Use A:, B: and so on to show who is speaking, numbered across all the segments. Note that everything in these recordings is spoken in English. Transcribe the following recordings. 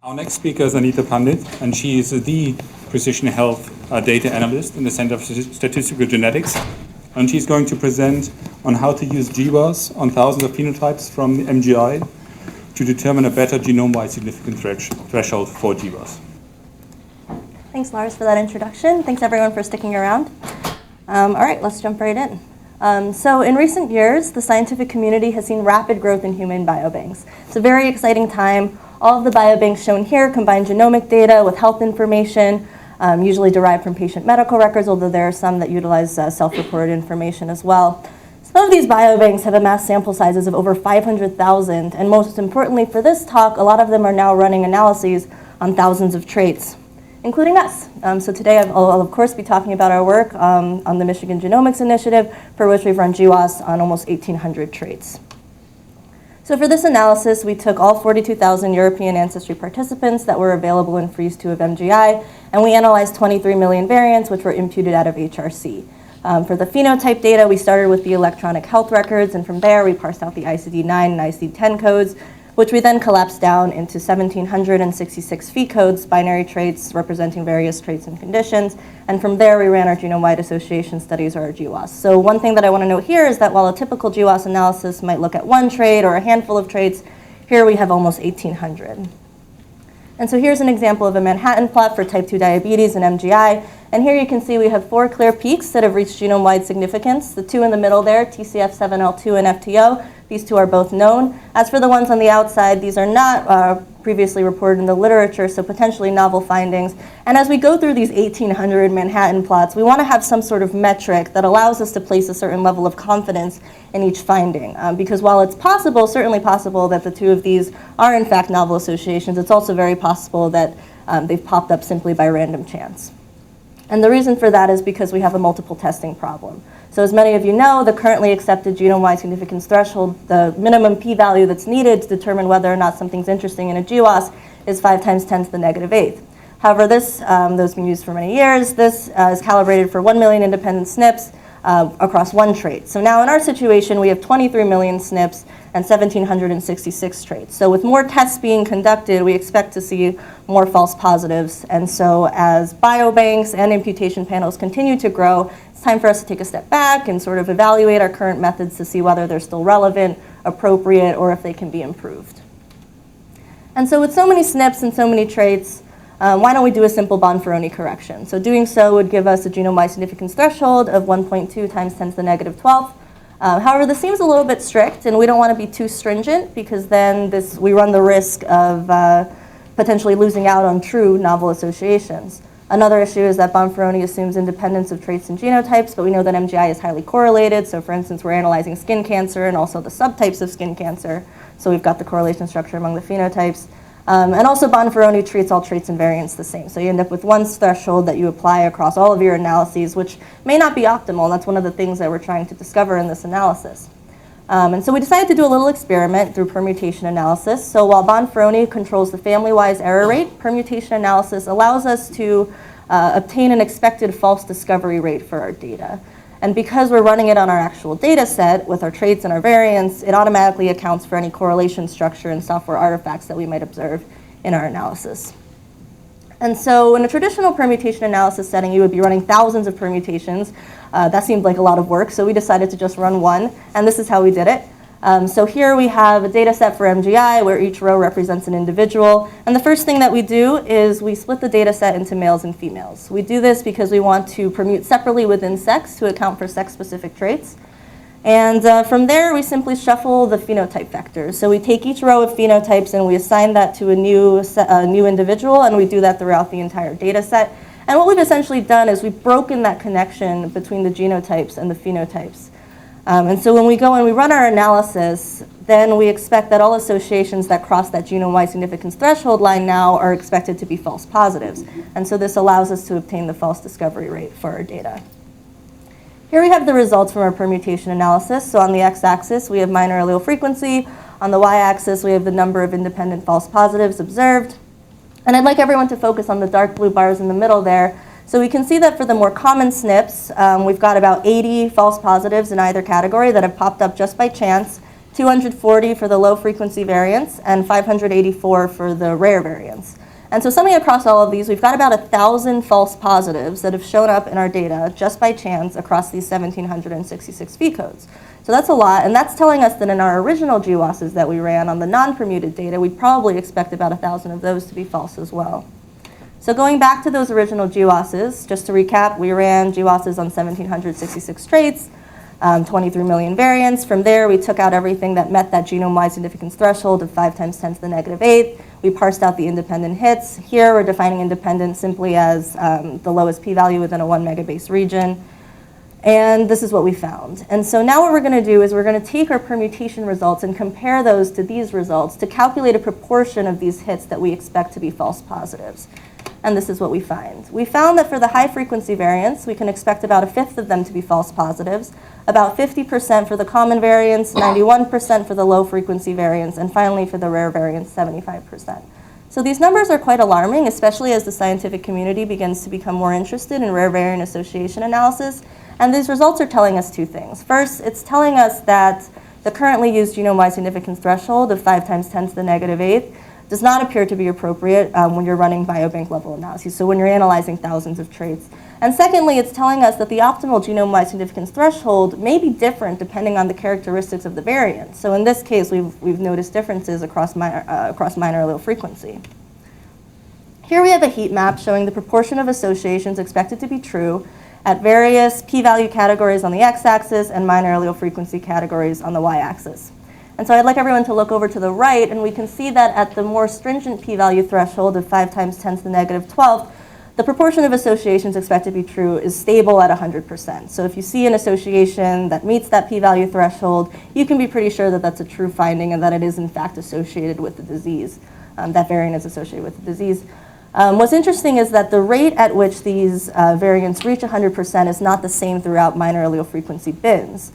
A: Our next speaker is Anita Pandit, and she is the precision health data analyst in the Center of Statistical Genetics. And she's going to present on how to use GWAS on thousands of phenotypes from MGI to determine a better genome-wide significant threshold for GWAS.
B: Thanks, Lars, for that introduction. Thanks, everyone, for sticking around. All right, let's jump right in. So in recent years, the scientific community has seen rapid growth in human biobanks. It's a very exciting time. All of the biobanks shown here combine genomic data with health information, usually derived from patient medical records, although there are some that utilize self-reported information as well. Some of these biobanks have amassed sample sizes of over 500,000, and most importantly for this talk, a lot of them are now running analyses on thousands of traits, including us. So today I'll of course be talking about our work on the Michigan Genomics Initiative, for which we've run GWAS on almost 1,800 traits. So for this analysis, we took all 42,000 European ancestry participants that were available in Freeze 2 of MGI, and we analyzed 23 million variants, which were imputed out of HRC. For the phenotype data, we started with the electronic health records, and from there we parsed out the ICD-9 and ICD-10 codes, which we then collapsed down into 1,766 phi codes, binary traits representing various traits and conditions. And from there, we ran our genome-wide association studies, or our GWAS. So one thing that I want to note here is that while a typical GWAS analysis might look at one trait or a handful of traits, here we have almost 1,800. And so here's an example of a Manhattan plot for type 2 diabetes and MGI. And here you can see we have 4 clear peaks that have reached genome-wide significance. The 2 in the middle there, TCF7L2 and FTO, these 2 are both known. As for the ones on the outside, these are not previously reported in the literature, so potentially novel findings. And as we go through these 1,800 Manhattan plots, we want to have some sort of metric that allows us to place a certain level of confidence in each finding. Because while it's possible, certainly possible, that the 2 of these are in fact novel associations, it's also very possible that they've popped up simply by random chance. And the reason for that is because we have a multiple testing problem. So as many of you know, the currently accepted genome-wide significance threshold, the minimum p-value that's needed to determine whether or not something's interesting in a GWAS is 5 times 10 to the -8th. However, this has been used for many years. This is calibrated for 1 million independent SNPs across one trait. So now in our situation, we have 23 million SNPs and 1,766 traits. So with more tests being conducted, we expect to see more false positives. And so as biobanks and imputation panels continue to grow, it's time for us to take a step back and sort of evaluate our current methods to see whether they're still relevant, appropriate, or if they can be improved. And so with so many SNPs and so many traits, why don't we do a simple Bonferroni correction? So doing so would give us a genome-wide significance threshold of 1.2 times 10 to the -12th. However, this seems a little bit strict, and we don't want to be too stringent because then we run the risk of potentially losing out on true novel associations. Another issue is that Bonferroni assumes independence of traits and genotypes, but we know that MGI is highly correlated. So for instance, we're analyzing skin cancer and also the subtypes of skin cancer. So we've got the correlation structure among the phenotypes. And also Bonferroni treats all traits and variants the same. So you end up with one threshold that you apply across all of your analyses, which may not be optimal. And that's one of the things that we're trying to discover in this analysis. And so we decided to do a little experiment through permutation analysis. So while Bonferroni controls the family-wise error rate, permutation analysis allows us to obtain an expected false discovery rate for our data. And because we're running it on our actual data set with our traits and our variants, it automatically accounts for any correlation structure and software artifacts that we might observe in our analysis. And so in a traditional permutation analysis setting, you would be running thousands of permutations. That seemed like a lot of work, so we decided to just run one, and this is how we did it. So here we have a data set for MGI where each row represents an individual. And the first thing that we do is we split the data set into males and females. We do this because we want to permute separately within sex to account for sex-specific traits. And from there, we simply shuffle the phenotype vectors. So we take each row of phenotypes and we assign that to a new individual, and we do that throughout the entire data set. And what we've essentially done is we've broken that connection between the genotypes and the phenotypes. And so when we go and we run our analysis, then we expect that all associations that cross that genome-wide significance threshold line now are expected to be false positives. And so this allows us to obtain the false discovery rate for our data. Here we have the results from our permutation analysis. So on the x-axis, we have minor allele frequency. On the y-axis, we have the number of independent false positives observed. And I'd like everyone to focus on the dark blue bars in the middle there. So we can see that for the more common SNPs, we've got about 80 false positives in either category that have popped up just by chance. 240 for the low frequency variants, and 584 for the rare variants. And so summing across all of these, we've got about 1,000 false positives that have shown up in our data just by chance across these 1,766 phi codes. So that's a lot, and that's telling us that in our original GWASs that we ran on the non-permuted data, we'd probably expect about 1,000 of those to be false as well. So going back to those original GWASs, just to recap, we ran GWASs on 1,766 traits, 23 million variants. From there, we took out everything that met that genome-wide significance threshold of 5 × 10⁸. We parsed out the independent hits. Here, we're defining independent simply as the lowest p-value within a 1 megabase region. And this is what we found. And so now what we're going to do is we're going to take our permutation results and compare those to these results to calculate a proportion of these hits that we expect to be false positives. And this is what we find. We found that for the high frequency variants, we can expect about 1/5 of them to be false positives, about 50% for the common variants, 91% for the low frequency variants, and finally for the rare variants, 75%. So these numbers are quite alarming, especially as the scientific community begins to become more interested in rare variant association analysis. And these results are telling us two things. First, it's telling us that the currently used genome-wide significance threshold of 5 × 10⁸ does not appear to be appropriate when you're running biobank level analyses, so when you're analyzing thousands of traits. And secondly, it's telling us that the optimal genome-wide significance threshold may be different depending on the characteristics of the variant. So in this case, we've noticed differences across minor allele frequency. Here we have a heat map showing the proportion of associations expected to be true at various p-value categories on the x-axis and minor allele frequency categories on the y-axis. And so I'd like everyone to look over to the right, and we can see that at the more stringent p-value threshold of 5 × 10⁻12, the proportion of associations expected to be true is stable at 100%. So if you see an association that meets that p-value threshold, you can be pretty sure that that's a true finding and that it is in fact associated with the disease. That variant is associated with the disease. What's interesting is that the rate at which these variants reach 100% is not the same throughout minor allele frequency bins.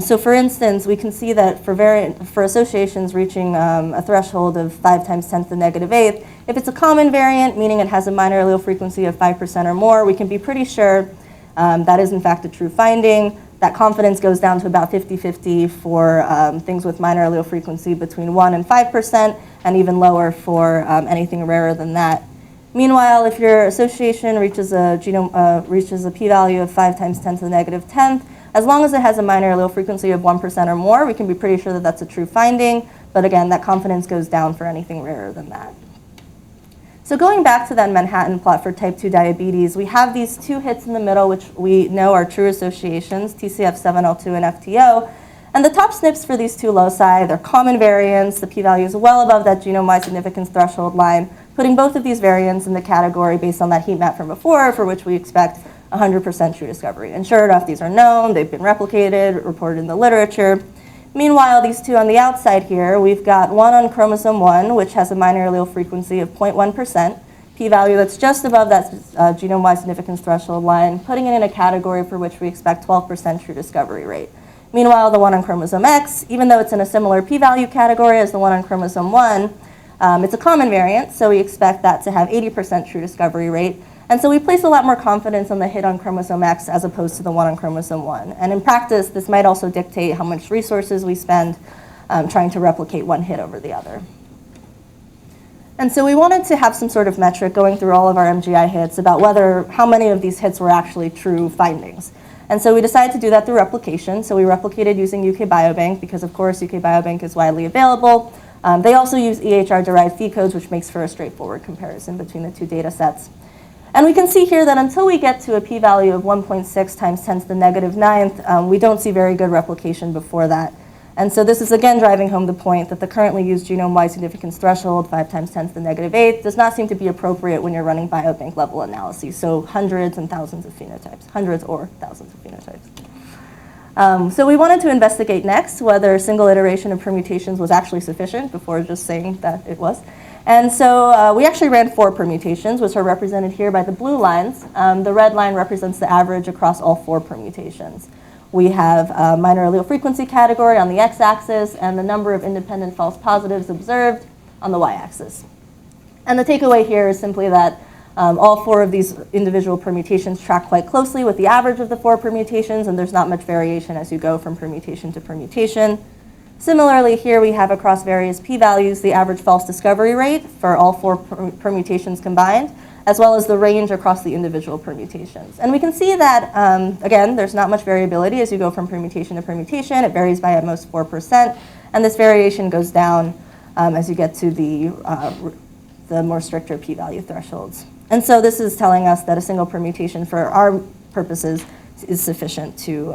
B: So for instance, we can see that for associations reaching a threshold of 5 × 10⁸, if it's a common variant, meaning it has a minor allele frequency of 5% or more, we can be pretty sure that is in fact a true finding. That confidence goes down to about 50-50 for things with minor allele frequency between 1 and 5%, and even lower for anything rarer than that. Meanwhile, if your association reaches a p-value of 5 × 10⁻10, as long as it has a minor allele frequency of 1% or more, we can be pretty sure that that's a true finding. But again, that confidence goes down for anything rarer than that. So going back to that Manhattan plot for type 2 diabetes, we have these two hits in the middle, which we know are true associations, TCF7L2 and FTO. And the top SNPs for these two loci, they're common variants. The p-value is well above that genome-wide significance threshold line, putting both of these variants in the category based on that heat map from before, for which we expect 100% true discovery. And sure enough, these are known, they've been replicated, reported in the literature. Meanwhile, these two on the outside here, we've got one on chromosome 1, which has a minor allele frequency of 0.1%, p-value that's just above that genome-wide significance threshold line, putting it in a category for which we expect 12% true discovery rate. Meanwhile, the one on chromosome X, even though it's in a similar p-value category as the one on chromosome 1, it's a common variant, so we expect that to have 80% true discovery rate. And so we place a lot more confidence on the hit on chromosome X as opposed to the one on chromosome 1. And in practice, this might also dictate how much resources we spend trying to replicate one hit over the other. And so we wanted to have some sort of metric going through all of our MGI hits about how many of these hits were actually true findings. And so we decided to do that through replication. So we replicated using UK Biobank because, of course, UK Biobank is widely available. They also use EHR-derived phi codes, which makes for a straightforward comparison between the two data sets. And we can see here that until we get to a p-value of 1.6 × 10⁹, we don't see very good replication before that. And so this is again driving home the point that the currently used genome-wide significance threshold, 5 × 10⁸, does not seem to be appropriate when you're running biobank level analyses, so hundreds and thousands of phenotypes, hundreds or thousands of phenotypes. So we wanted to investigate next whether a single iteration of permutations was actually sufficient before just saying that it was. And so we actually ran 4 permutations, which are represented here by the blue lines. The red line represents the average across all 4 permutations. We have a minor allele frequency category on the x-axis and the number of independent false positives observed on the y-axis. And the takeaway here is simply that all 4 of these individual permutations track quite closely with the average of the 4 permutations, and there's not much variation as you go from permutation to permutation. Similarly, here we have across various p-values the average false discovery rate for all 4 permutations combined, as well as the range across the individual permutations. And we can see that, again, there's not much variability as you go from permutation to permutation. It varies by at most 4%, and this variation goes down as you get to the more stricter p-value thresholds. And so this is telling us that a single permutation for our purposes is sufficient to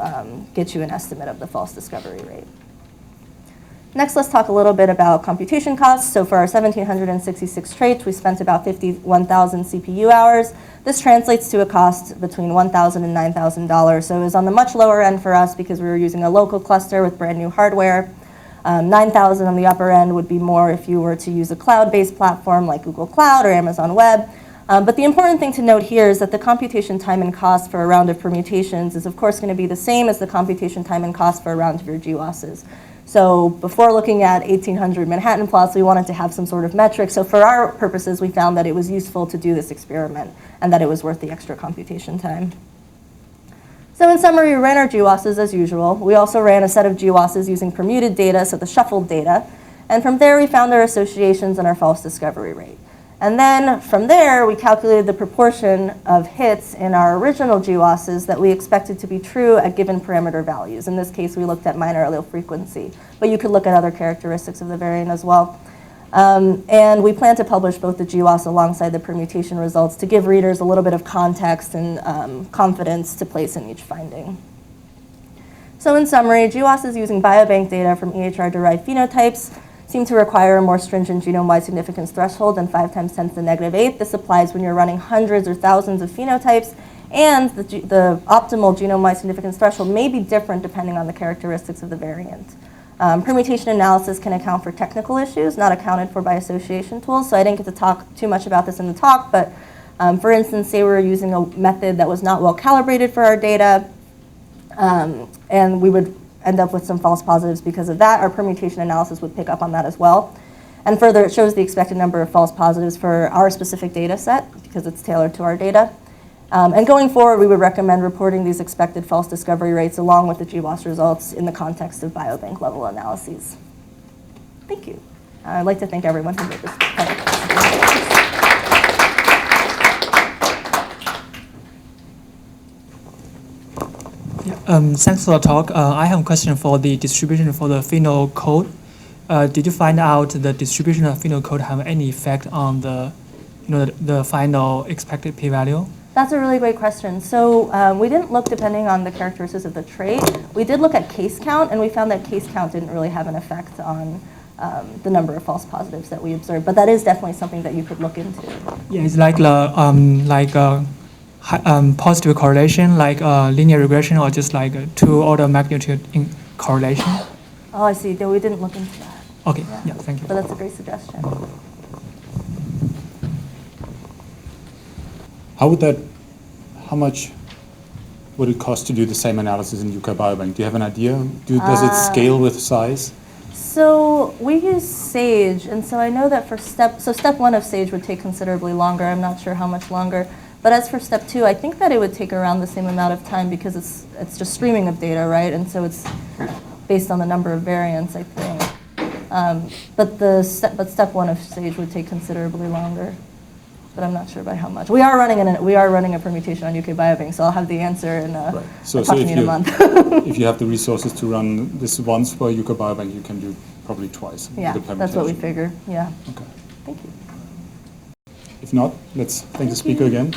B: get you an estimate of the false discovery rate. Next, let's talk a little bit about computation costs. So for our 1,766 traits, we spent about 51,000 CPU hours. This translates to a cost between $1,000 and $9,000. So it was on the much lower end for us because we were using a local cluster with brand new hardware. 9,000 on the upper end would be more if you were to use a cloud-based platform like Google Cloud or Amazon Web. But the important thing to note here is that the computation time and cost for a round of permutations is of course going to be the same as the computation time and cost for a round of your GWASs. So before looking at 1,800 Manhattan plots, we wanted to have some sort of metric. So for our purposes, we found that it was useful to do this experiment and that it was worth the extra computation time. So in summary, we ran our GWASs as usual. We also ran a set of GWASs using permuted data, so the shuffled data. And from there, we found our associations and our false discovery rate. And then from there, we calculated the proportion of hits in our original GWASs that we expected to be true at given parameter values. In this case, we looked at minor allele frequency, but you could look at other characteristics of the variant as well. And we plan to publish both the GWAS alongside the permutation results to give readers a little bit of context and confidence to place in each finding. So in summary, GWAS using biobank data from EHR-derived phenotypes seem to require a more stringent genome-wide significance threshold than 5 × 10⁸. This applies when you're running hundreds or thousands of phenotypes, and the optimal genome-wide significance threshold may be different depending on the characteristics of the variant. Permutation analysis can account for technical issues not accounted for by association tools, so I didn't get to talk too much about this in the talk, but for instance, say we were using a method that was not well calibrated for our data, and we would end up with some false positives because of that. Our permutation analysis would pick up on that as well. And further, it shows the expected number of false positives for our specific data set because it's tailored to our data. And going forward, we would recommend reporting these expected false discovery rates along with the GWAS results in the context of biobank level analyses. Thank you. I'd like to thank everyone who made this presentation.
C: Thanks for the talk. I have a question for the distribution for the pheno code. Did you find out the distribution of pheno code have any effect on the final expected p-value?
B: That's a really great question. So we didn't look depending on the characteristics of the trait. We did look at case count, and we found that case count didn't really have an effect on the number of false positives that we observed. But that is definitely something that you could look into.
C: Yeah, it's like positive correlation, like linear regression, or just like 2-order magnitude in correlation?
B: Oh, I see. No, we didn't look into that.
C: Okay, yeah, thank you.
B: But that's a great suggestion.
A: How much would it cost to do the same analysis in UK Biobank? Do you have an idea? Does it scale with size?
B: So we use Sage, and so I know that for step 1 of Sage would take considerably longer. I'm not sure how much longer. But as for step 2, I think that it would take around the same amount of time because it's just streaming of data, right? And so it's based on the number of variants, I think. But step 1 of Sage would take considerably longer. But I'm not sure by how much. We are running a permutation on UK Biobank, so I'll have the answer in in a month.
A: If you have the resources to run this once for UK Biobank, you can do probably twice.
B: Yeah, that's what we figure. Yeah.
A: Okay.
B: Thank you.
A: If not, let's thank the speaker again.